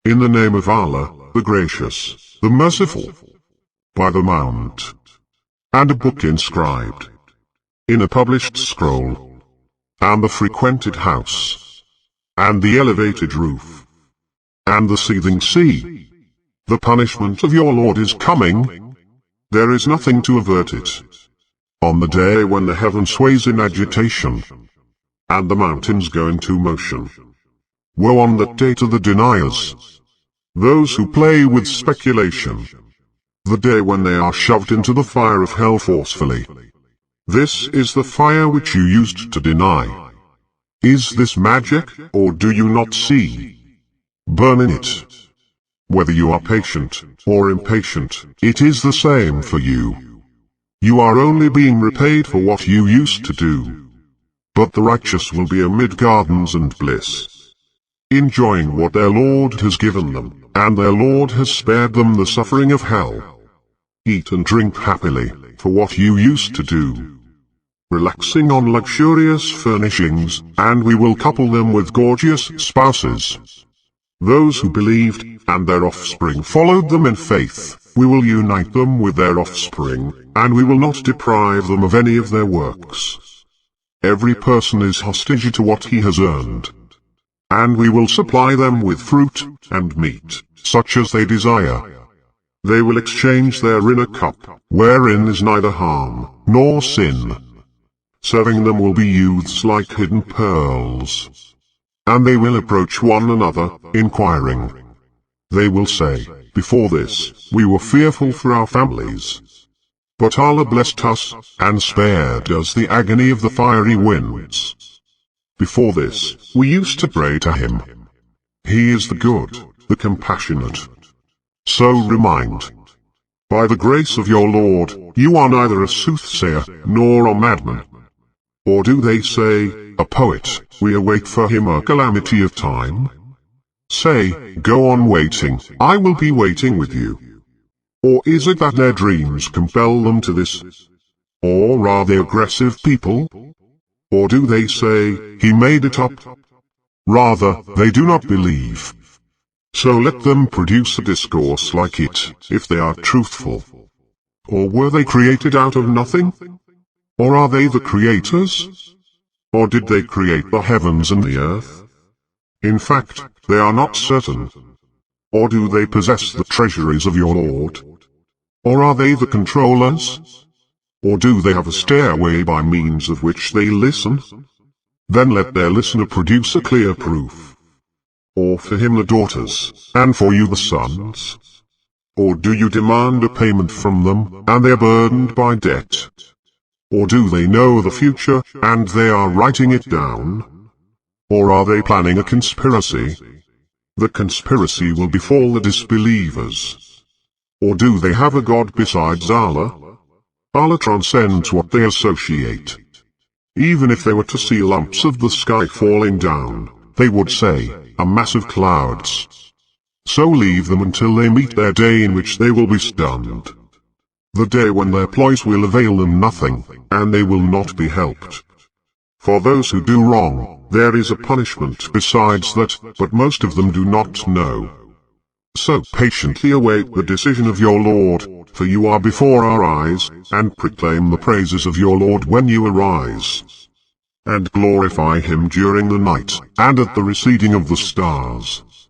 In the name of Allah, the Gracious, the Merciful. By the Mount. And a book inscribed in a published scroll, and the frequented house, and the elevated roof, and the seething sea. The punishment of your Lord is coming. There is nothing to avert it. On the day when the heaven sways in agitation, and the mountains go into motion. Woe on that day to the deniers, those who play with speculation, the day when they are shoved into the fire of hell forcefully. This is the fire which you used to deny. Is this magic, or do you not see? Burn in it. Whether you are patient or impatient, it is the same for you. You are only being repaid for what you used to do. But the righteous will be amid gardens and bliss, enjoying what their Lord has given them, and their Lord has spared them the suffering of hell. Eat and drink happily, for what you used to do, relaxing on luxurious furnishings, and we will couple them with gorgeous spouses. Those who believed, and their offspring followed them in faith, we will unite them with their offspring, and we will not deprive them of any of their works. Every person is hostage to what he has earned. And we will supply them with fruit and meat, such as they desire. They will exchange their inner cup, wherein is neither harm nor sin. Serving them will be youths like hidden pearls. And they will approach one another, inquiring. They will say, before this, we were fearful for our families. But Allah blessed us, and spared us the agony of the fiery winds. Before this, we used to pray to Him. He is the good, the compassionate. So remind. By the grace of your Lord, you are neither a soothsayer, nor a madman. Or do they say, a poet, we await for him a calamity of time? Say, go on waiting, I will be waiting with you. Or is it that their dreams compel them to this? Or are they aggressive people? Or do they say, he made it up? Rather, they do not believe. So let them produce a discourse like it, if they are truthful. Or were they created out of nothing? Or are they the creators? Or did they create the heavens and the earth? In fact, they are not certain. Or do they possess the treasuries of your Lord? Or are they the controllers? Or do they have a stairway by means of which they listen? Then let their listener produce a clear proof. Or for him the daughters, and for you the sons? Or do you demand a payment from them, and they are burdened by debt? Or do they know the future, and they are writing it down? Or are they planning a conspiracy? The conspiracy will befall the disbelievers. Or do they have a god besides Allah? Allah transcends what they associate. Even if they were to see lumps of the sky falling down, they would say, a mass of clouds. So leave them until they meet their day in which they will be stunned. The day when their ploys will avail them nothing, and they will not be helped. For those who do wrong, there is a punishment besides that, but most of them do not know. So patiently await the decision of your Lord, for you are before our eyes, and proclaim the praises of your Lord when you arise. And glorify Him during the night, and at the receding of the stars.